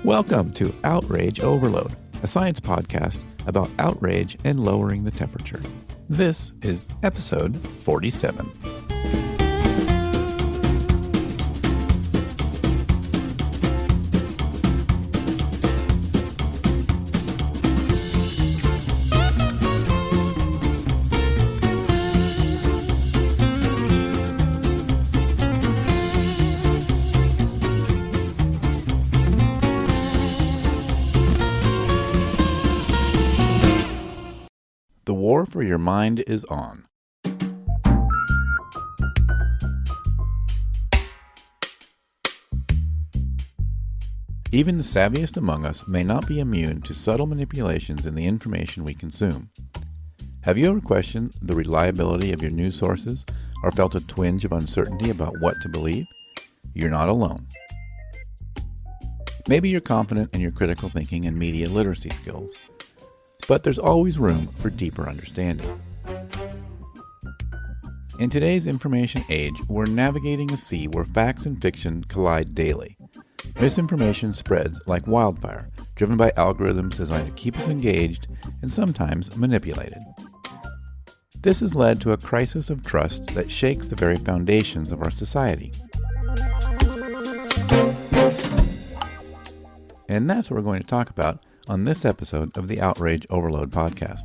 Welcome to Outrage Overload, a science podcast about outrage and lowering the temperature. This is episode 47. The war for your mind is on. Even the savviest among us may not be immune to subtle manipulations in the information we consume. Have you ever questioned the reliability of your news sources or felt a twinge of uncertainty about what to believe? You're not alone. Maybe you're confident in your critical thinking and media literacy skills, but there's always room for deeper understanding. In today's information age, we're navigating a sea where facts and fiction collide daily. Misinformation spreads like wildfire, driven by algorithms designed to keep us engaged and sometimes manipulated. This has led to a crisis of trust that shakes the very foundations of our society. And that's what we're going to talk about on this episode of the Outrage Overload podcast.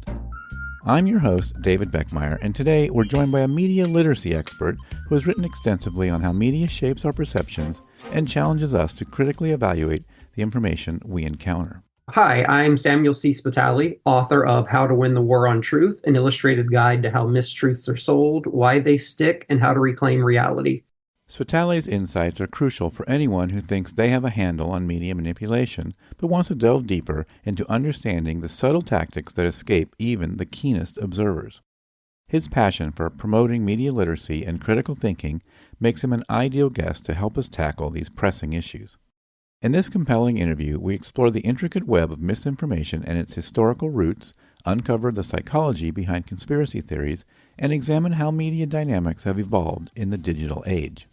I'm your host, David Beckmeyer, and today we're joined by a media literacy expert who has written extensively on how media shapes our perceptions and challenges us to critically evaluate the information we encounter. Hi, I'm Samuel Spitali, author of How to Win the War on Truth, an illustrated guide to how mistruths are sold, why they stick, and how to reclaim reality. Spitale's insights are crucial for anyone who thinks they have a handle on media manipulation, but wants to delve deeper into understanding the subtle tactics that escape even the keenest observers. His passion for promoting media literacy and critical thinking makes him an ideal guest to help us tackle these pressing issues. In this compelling interview, we explore the intricate web of misinformation and its historical roots, uncover the psychology behind conspiracy theories, and examine how media dynamics have evolved in the digital age.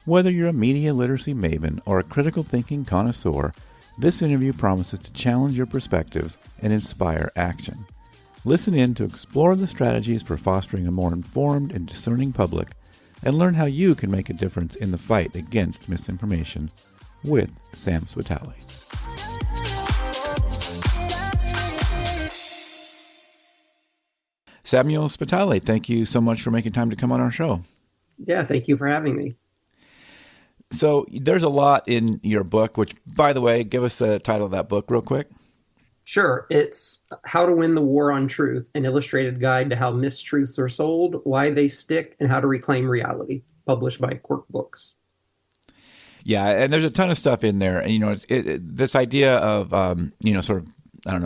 Whether you're a media literacy maven or a critical thinking connoisseur, this interview promises to challenge your perspectives and inspire action. Listen in to explore the strategies for fostering a more informed and discerning public, and learn how you can make a difference in the fight against misinformation with Sam Spitali. Samuel Spitali, thank you so much for making time to come on our show. Yeah, thank you for having me. So there's a lot in your book, which, by the way, give us the title of that book real quick. Sure. It's How to Win the War on Truth, an illustrated guide to how mistruths are sold, why they stick, and how to reclaim reality, published by Quirk Books. Yeah, and there's a ton of stuff in there. And, this idea of, sort of,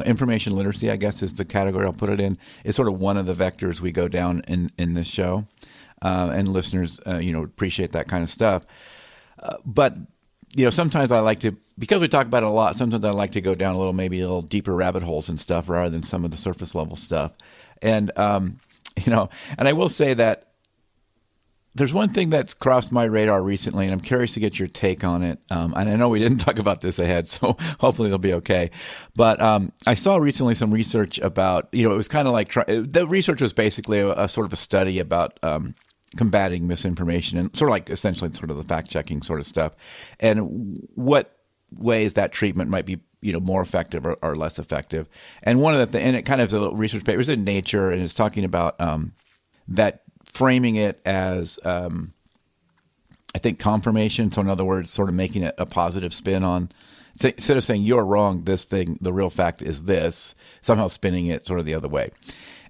information literacy, I guess is the category I'll put it in, is sort of one of the vectors we go down in this show. And listeners, appreciate that kind of stuff. But sometimes I like to, because we talk about it a lot, sometimes I like to go down a little deeper rabbit holes and stuff rather than some of the surface level stuff. And, and I will say that there's one thing that's crossed my radar recently, and I'm curious to get your take on it. And I know we didn't talk about this ahead, so hopefully it'll be okay. But I saw recently some research about, it was kind of like, the research was basically a sort of a study about combating misinformation and sort of like essentially sort of the fact-checking sort of stuff, and what ways that treatment might be, more effective or less effective. And one of the and it kind of is a little research paper. It's in Nature, and it's talking about that framing it as, I think, confirmation. So in other words, sort of making it a positive spin on, instead of saying you're wrong, this thing, the real fact is this, somehow spinning it sort of the other way.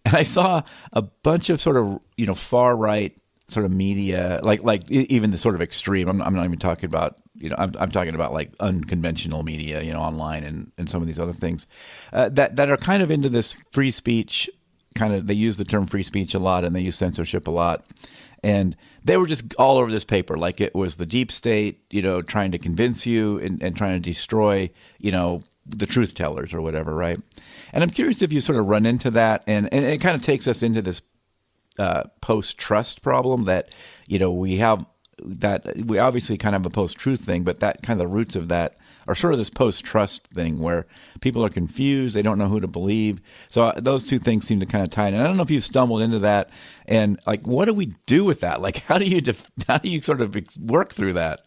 And I saw a bunch of sort of, far right sort of media, like even the sort of extreme. I'm not even talking about, I'm talking about like unconventional media, online and some of these other things that are kind of into this free speech kind of. They use the term free speech a lot, and they use censorship a lot. And they were just all over this paper, like it was the deep state, trying to convince you and trying to destroy, the truth tellers or whatever, right? And I'm curious if you sort of run into that, and it kind of takes us into this post-trust problem that, we have that we obviously kind of have a post-truth thing, but that kind of the roots of that are sort of this post-trust thing where people are confused, they don't know who to believe. So those two things seem to kind of tie in. And I don't know if you've stumbled into that, and like, what do we do with that? Like, how do you sort of work through that?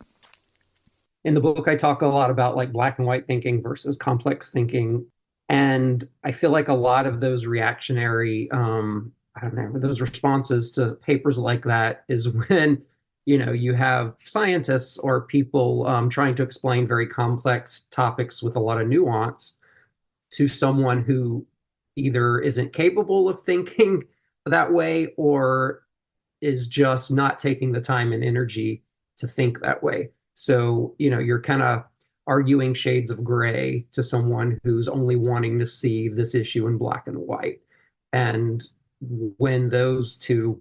In the book, I talk a lot about like black and white thinking versus complex thinking. And I feel like a lot of those reactionary, I don't know, those responses to papers like that is when, you have scientists or people trying to explain very complex topics with a lot of nuance to someone who either isn't capable of thinking that way or is just not taking the time and energy to think that way. So, you're kind of arguing shades of gray to someone who's only wanting to see this issue in black and white. And when those two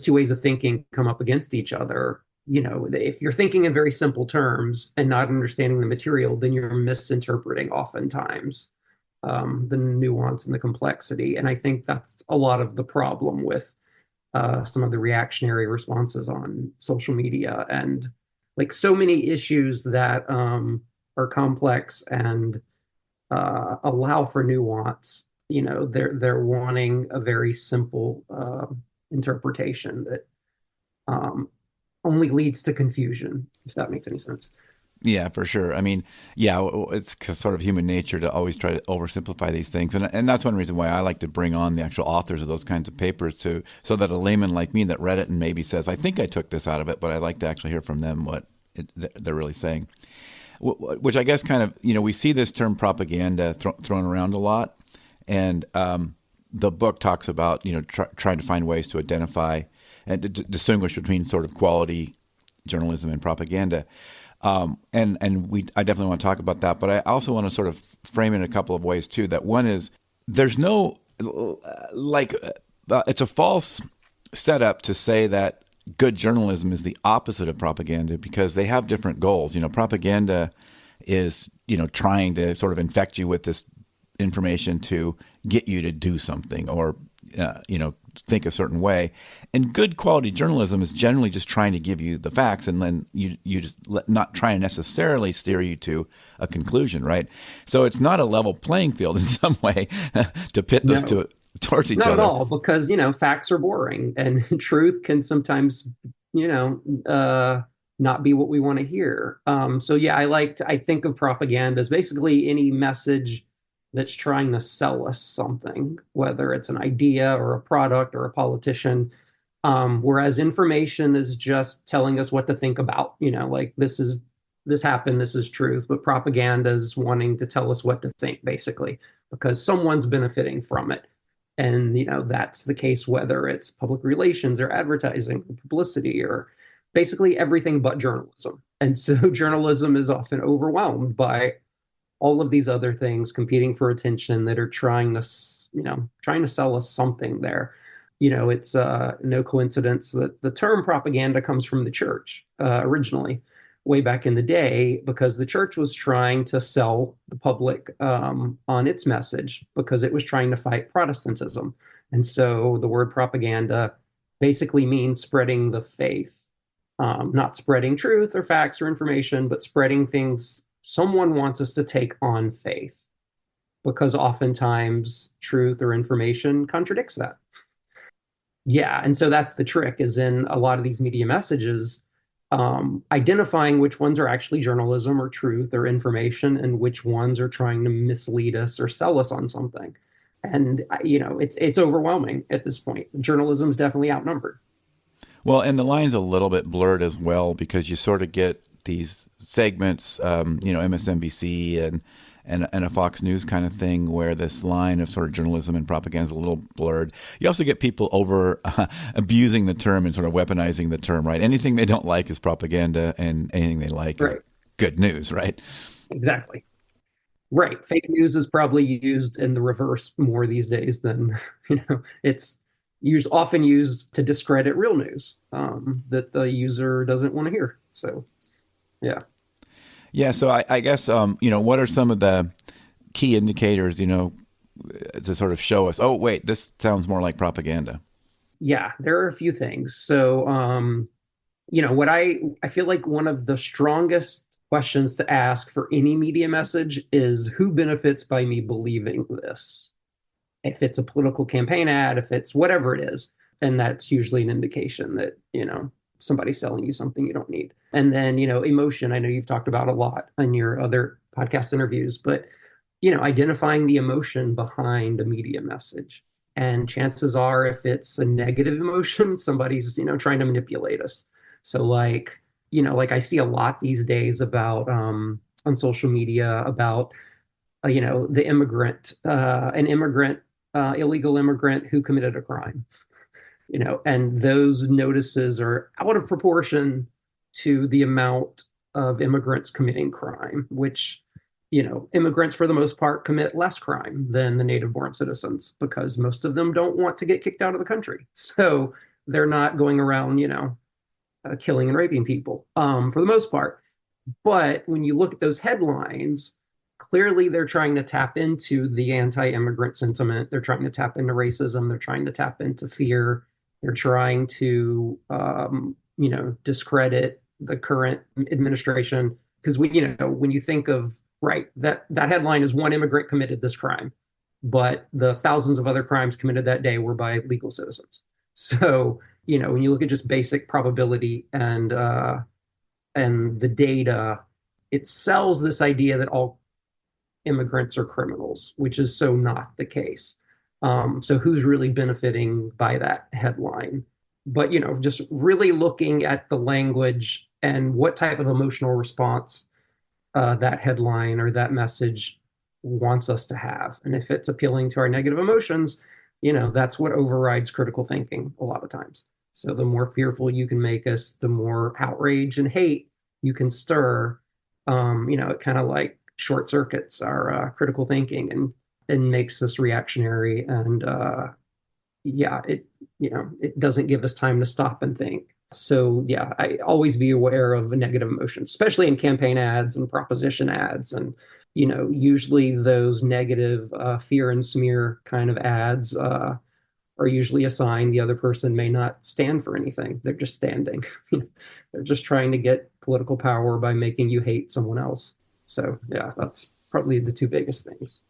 ways of thinking come up against each other, if you're thinking in very simple terms and not understanding the material, then you're misinterpreting oftentimes the nuance and the complexity. And I think that's a lot of the problem with some of the reactionary responses on social media, and like so many issues that are complex and allow for nuance. They're wanting a very simple interpretation that only leads to confusion, if that makes any sense. Yeah, for sure. I mean, yeah, it's sort of human nature to always try to oversimplify these things, and that's one reason why I like to bring on the actual authors of those kinds of papers to so that a layman like me that read it and maybe says, "I think I took this out of it," but I like to actually hear from them what they're really saying. Which I guess kind of we see this term propaganda thrown around a lot, and the book talks about trying to find ways to identify and to distinguish between sort of quality journalism and propaganda. I definitely want to talk about that, but I also want to sort of frame it in a couple of ways too. That one is there's no it's a false setup to say that good journalism is the opposite of propaganda because they have different goals. Propaganda is trying to sort of infect you with this information to get you to do something or think a certain way. And good quality journalism is generally just trying to give you the facts, and then you just not trying to necessarily steer you to a conclusion, right? So it's not a level playing field in some way to pit those No, towards each not at other. all, because facts are boring, and truth can sometimes not be what we want to hear. So yeah, I think of propaganda as basically any message that's trying to sell us something, whether it's an idea or a product or a politician. Whereas information is just telling us what to think about, like this happened, this is truth. But propaganda is wanting to tell us what to think, basically, because someone's benefiting from it. And, that's the case whether it's public relations or advertising or publicity or basically everything but journalism. And so journalism is often overwhelmed by all of these other things competing for attention that are trying to sell us something there. It's no coincidence that the term propaganda comes from the church originally, way back in the day, because the church was trying to sell the public on its message because it was trying to fight Protestantism. And so the word propaganda basically means spreading the faith, not spreading truth or facts or information, but spreading things someone wants us to take on faith, because oftentimes truth or information contradicts that. Yeah, and so that's the trick, is in a lot of these media messages, identifying which ones are actually journalism or truth or information and which ones are trying to mislead us or sell us on something. And it's overwhelming at this point. Journalism's definitely outnumbered. Well, and the line's a little bit blurred as well because you sort of get these segments, MSNBC and a Fox News kind of thing, where this line of sort of journalism and propaganda is a little blurred. You also get people over abusing the term and sort of weaponizing the term, right? Anything they don't like is propaganda, and anything they like is Right. good news, right? Exactly. Right. Fake news is probably used in the reverse more these days than, it's often used to discredit real news that the user doesn't want to hear. So, yeah. Yeah. So I guess, what are some of the key indicators, to sort of show us, oh, wait, this sounds more like propaganda? Yeah, there are a few things. So, what I feel like one of the strongest questions to ask for any media message is who benefits by me believing this? If it's a political campaign ad, if it's whatever it is, and that's usually an indication that, somebody's selling you something you don't need. And then, emotion, I know you've talked about a lot in your other podcast interviews, but identifying the emotion behind a media message. And chances are, if it's a negative emotion, somebody's, trying to manipulate us. So like I see a lot these days about on social media about, the an immigrant, illegal immigrant who committed a crime, and those notices are out of proportion to the amount of immigrants committing crime, which, immigrants for the most part commit less crime than the native born citizens because most of them don't want to get kicked out of the country. So they're not going around, killing and raping people for the most part. But when you look at those headlines, clearly they're trying to tap into the anti-immigrant sentiment. They're trying to tap into racism. They're trying to tap into fear. They're trying to, discredit the current administration. Because when you think of right, that headline is one immigrant committed this crime, but the thousands of other crimes committed that day were by legal citizens. So when you look at just basic probability and the data, it sells this idea that all immigrants are criminals, which is so not the case. So who's really benefiting by that headline? But just really looking at the language and what type of emotional response that headline or that message wants us to have, and if it's appealing to our negative emotions, that's what overrides critical thinking a lot of times. So the more fearful you can make us, the more outrage and hate you can stir. It kind of like short circuits our critical thinking and makes us reactionary. And it doesn't give us time to stop and think. So yeah, I always be aware of a negative emotion, especially in campaign ads and proposition ads. And, usually those negative fear and smear kind of ads are usually a sign the other person may not stand for anything. They're just standing. They're just trying to get political power by making you hate someone else. So yeah, that's probably the two biggest things.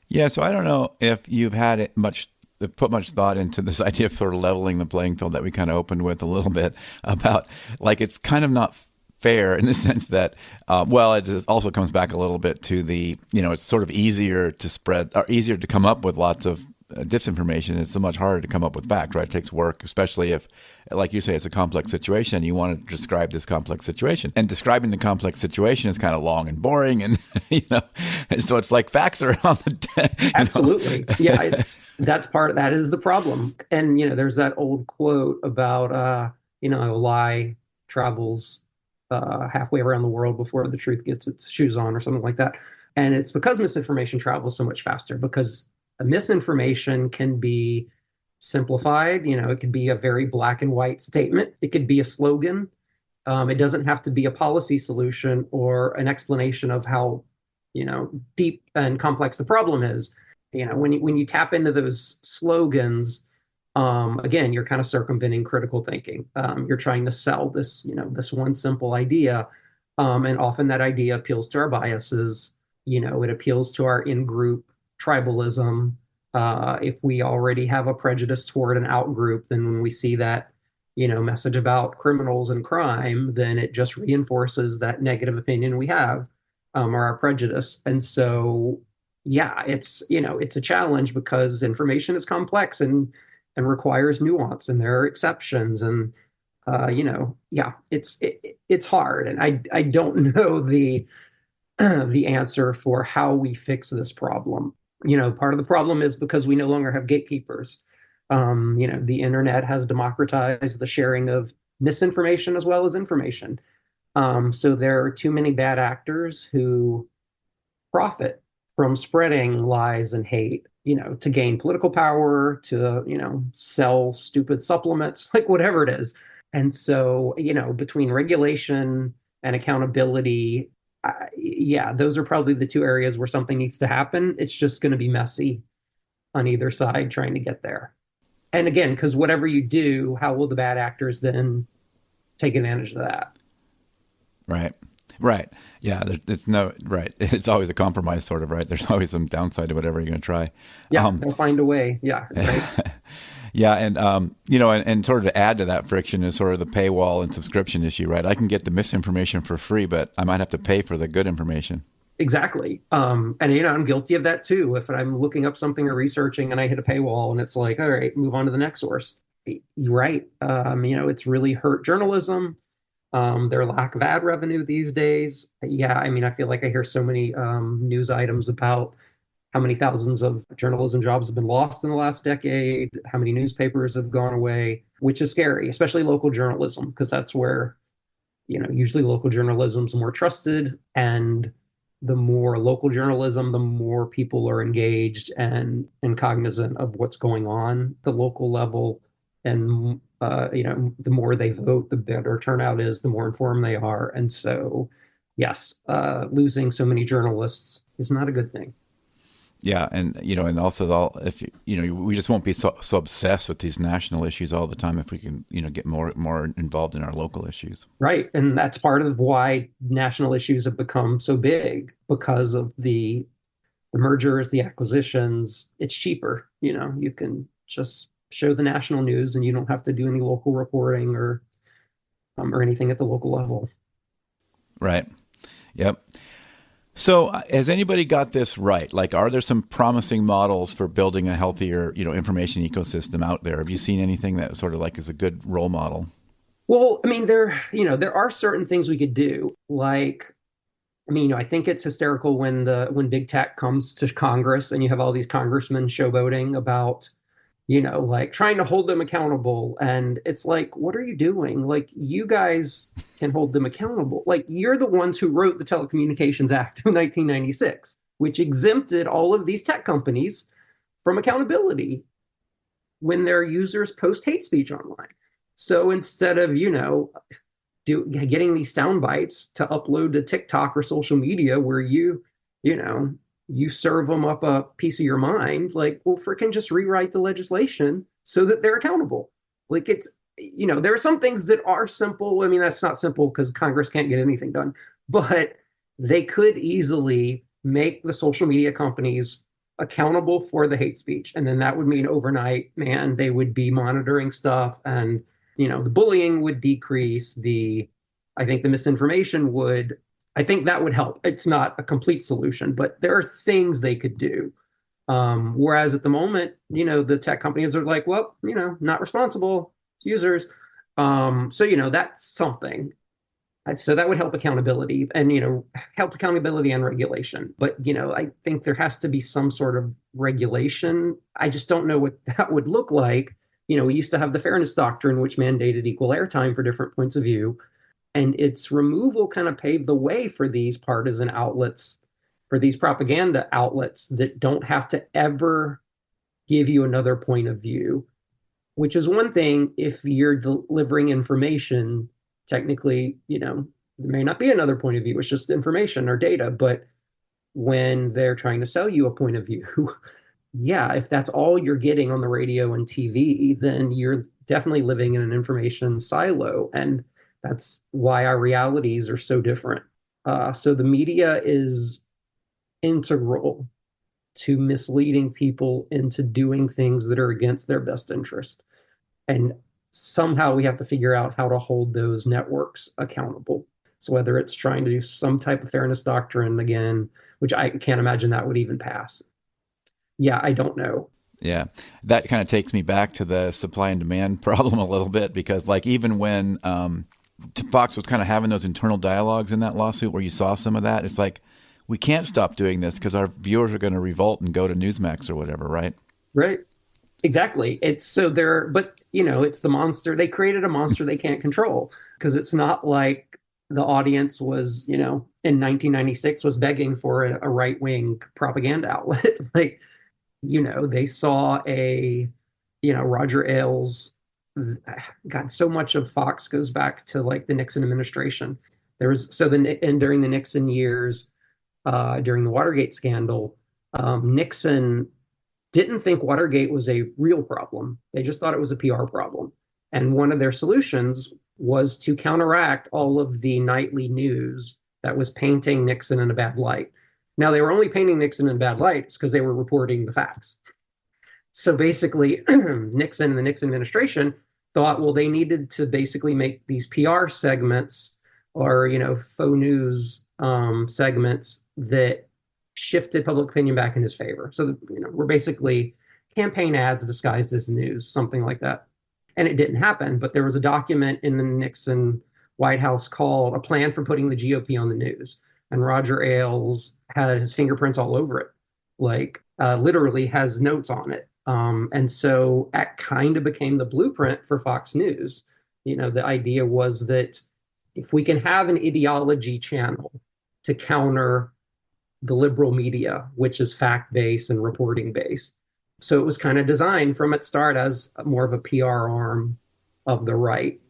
Yeah, so I don't know if you've had it much put much thought into this idea of sort of leveling the playing field that we kind of opened with a little bit about, like, it's kind of not fair in the sense that, it also comes back a little bit to the, it's sort of easier to spread or easier to come up with lots of disinformation. It's so much harder to come up with facts, right? It takes work, especially if, like you say, it's a complex situation. You want to describe this complex situation, and describing the complex situation is kind of long and boring, and and so it's like facts are on the Absolutely, yeah. That is the problem. And there's that old quote about a lie travels halfway around the world before the truth gets its shoes on, or something like that. And it's because misinformation travels so much faster, because a misinformation can be simplified. It could be a very black and white statement. It could be a slogan. It doesn't have to be a policy solution or an explanation of how, deep and complex the problem is. When you tap into those slogans, again, you're kind of circumventing critical thinking. You're trying to sell this one simple idea. And often that idea appeals to our biases. It appeals to our in-group tribalism. If we already have a prejudice toward an out-group, then when we see that, message about criminals and crime, then it just reinforces that negative opinion we have, or our prejudice. And so, yeah, it's a challenge because information is complex and requires nuance, and there are exceptions. And yeah, it's hard, and I don't know the answer for how we fix this problem. Part of the problem is because we no longer have gatekeepers. The internet has democratized the sharing of misinformation as well as information. So there are too many bad actors who profit from spreading lies and hate, to gain political power, to, sell stupid supplements, like whatever it is. And so, between regulation and accountability, yeah, those are probably the two areas where something needs to happen. It's just going to be messy on either side trying to get there. And again, because whatever you do, how will the bad actors then take advantage of that. Right. Right. Yeah. It's no right. It's always a compromise, sort of. Right. There's always some downside to whatever you're going to try. Yeah, they'll find a way. Yeah, right. Yeah, and and sort of to add to that friction is sort of the paywall and subscription issue, right? I can get the misinformation for free, but I might have to pay for the good information. Exactly. And I'm guilty of that too. If I'm looking up something or researching and I hit a paywall and it's like, all right, move on to the next source. You're right. It's really hurt journalism. Their lack of ad revenue these days. Yeah, I feel like I hear so many news items about how many thousands of journalism jobs have been lost in the last decade, how many newspapers have gone away, which is scary, especially local journalism, because that's where, usually local journalism is more trusted. And the more local journalism, the more people are engaged and cognizant of what's going on at the local level. And, the more they vote, the better turnout is, the more informed they are. And so, yes, losing so many journalists is not a good thing. Yeah, and and also if we just won't be so obsessed with these national issues all the time if we can get more involved in our local issues. Right. And that's part of why national issues have become so big because of the mergers, the acquisitions. It's cheaper. You can just show the national news and you don't have to do any local reporting or anything at the local level. Right. Yep. So has anybody got this right? Like, are there some promising models for building a healthier, information ecosystem out there? Have you seen anything that sort of like is a good role model? Well, there are certain things we could do. Like, I think it's hysterical when big tech comes to Congress and you have all these congressmen showboating about, like trying to hold them accountable. And it's like, what are you doing? Like, you guys can hold them accountable. Like, you're the ones who wrote the Telecommunications Act of 1996, which exempted all of these tech companies from accountability when their users post hate speech online. So instead of, getting these sound bites to upload to TikTok or social media where you know, you serve them up a piece of your mind, like, well, freaking just rewrite the legislation so that they're accountable. Like, there are some things that are simple. That's not simple because Congress can't get anything done, but they could easily make the social media companies accountable for the hate speech. And then that would mean overnight, man, they would be monitoring stuff and the bullying would decrease. I think the misinformation would, I think that would help. It's not a complete solution, but there are things they could do. Whereas at the moment, the tech companies are like, well, not responsible users. That's something. So that would help accountability and, help accountability and regulation. But, I think there has to be some sort of regulation. I just don't know what that would look like. We used to have the Fairness Doctrine, which mandated equal airtime for different points of view. And its removal kind of paved the way for these partisan outlets, for these propaganda outlets that don't have to ever give you another point of view, which is one thing if you're delivering information. Technically, there may not be another point of view. It's just information or data. But when they're trying to sell you a point of view, yeah, if that's all you're getting on the radio and TV, then you're definitely living in an information silo. And that's why our realities are so different. So the media is integral to misleading people into doing things that are against their best interest. And somehow we have to figure out how to hold those networks accountable. So whether it's trying to do some type of fairness doctrine again, which I can't imagine that would even pass. Yeah, I don't know. Yeah, that kind of takes me back to the supply and demand problem a little bit, because like even when Fox was kind of having those internal dialogues in that lawsuit where you saw some of that, it's like, we can't stop doing this because our viewers are going to revolt and go to Newsmax or whatever, right? Right. Exactly. It's so they're, but it's the monster. They created a monster they can't control because it's not like the audience was, in 1996 was begging for a right-wing propaganda outlet. Like, they saw Roger Ailes. God, so much of Fox goes back to like the Nixon administration. And during the Nixon years, during the Watergate scandal, Nixon didn't think Watergate was a real problem. They just thought it was a PR problem. And one of their solutions was to counteract all of the nightly news that was painting Nixon in a bad light. Now, they were only painting Nixon in a bad light because they were reporting the facts. So basically, Nixon and the Nixon administration thought, well, they needed to basically make these PR segments or, faux news segments that shifted public opinion back in his favor. So, we're basically campaign ads disguised as news, something like that. And it didn't happen, but there was a document in the Nixon White House called A Plan for Putting the GOP on the News. And Roger Ailes had his fingerprints all over it, literally has notes on it. And so that kind of became the blueprint for Fox News. The idea was that if we can have an ideology channel to counter the liberal media, which is fact-based and reporting-based. So it was kind of designed from its start as more of a PR arm of the right,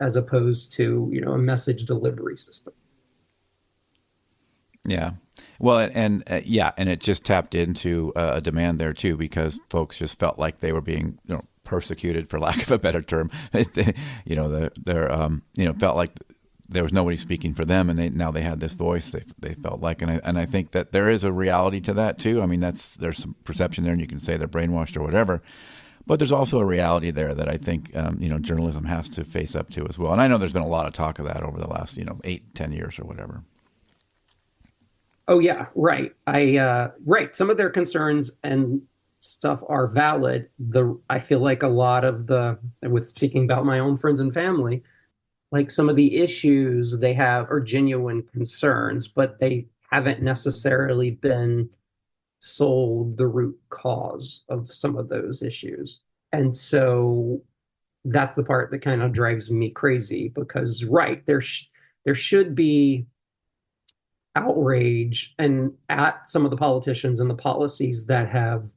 as opposed to, a message delivery system. Yeah. Well, and it just tapped into a demand there too, because folks just felt like they were being, persecuted, for lack of a better term. They're felt like there was nobody speaking for them, and now they had this voice. They felt like, and I think that there is a reality to that too. I mean, there's some perception there, and you can say they're brainwashed or whatever, but there's also a reality there that I think journalism has to face up to as well. And I know there's been a lot of talk of that over the last 8-10 years or whatever. Oh yeah, right. Right. Some of their concerns and stuff are valid. I feel like a lot of with speaking about my own friends and family, like some of the issues they have are genuine concerns, but they haven't necessarily been sold the root cause of some of those issues. And so that's the part that kind of drives me crazy, because there should be outrage at some of the politicians and the policies that have,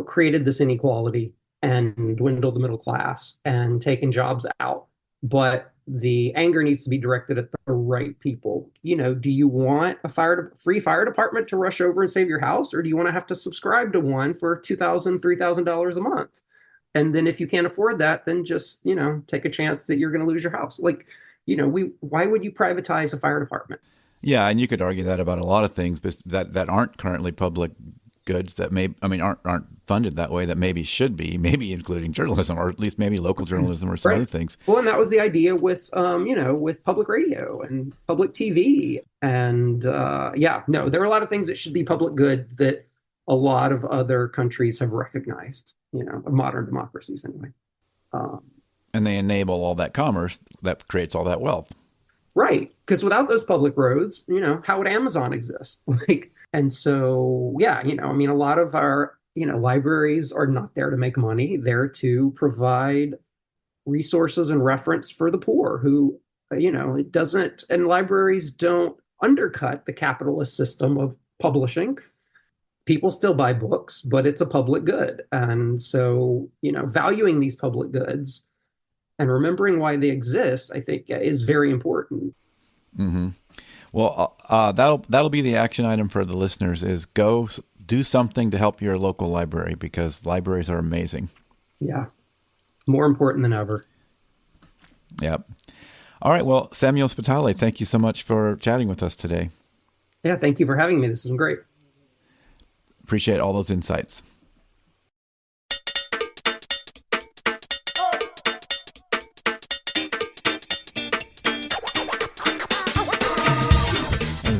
created this inequality and dwindled the middle class and taken jobs out. But the anger needs to be directed at the right people. Do you want a free fire department to rush over and save your house? Or do you want to have to subscribe to one for $2,000, $3,000 a month? And then if you can't afford that, then just, take a chance that you're going to lose your house. Why would you privatize a fire department? Yeah, and you could argue that about a lot of things, but that aren't currently public goods, that aren't funded that way, that maybe should be, maybe including journalism, or at least maybe local journalism or some other things. Well, and that was the idea with with public radio and public TV, and there are a lot of things that should be public good that a lot of other countries have recognized, modern democracies anyway. And they enable all that commerce that creates all that wealth. Right. Because without those public roads, how would Amazon exist? And so, a lot of our, libraries are not there to make money. They're to provide resources and reference for the poor who, it doesn't, and libraries don't undercut the capitalist system of publishing. People still buy books, but it's a public good. And so, valuing these public goods and remembering why they exist, I think, is very important. Mm-hmm. Well, that'll be the action item for the listeners: is go do something to help your local library, because libraries are amazing. Yeah, more important than ever. Yep. All right. Well, Samuel Spitali, thank you so much for chatting with us today. Yeah, thank you for having me. This has been great. Appreciate all those insights.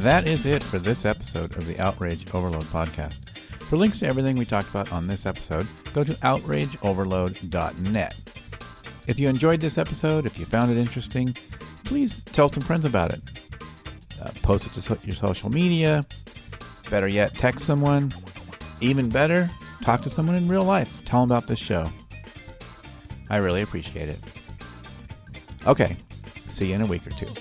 That is it for this episode of the Outrage Overload podcast. For links to everything we talked about on this episode, go to outrageoverload.net. If you enjoyed this episode, if you found it interesting, please tell some friends about it. Post it to your social media. Better yet, text someone. Even better, talk to someone in real life. Tell them about this show. I really appreciate it. Okay, see you in a week or two.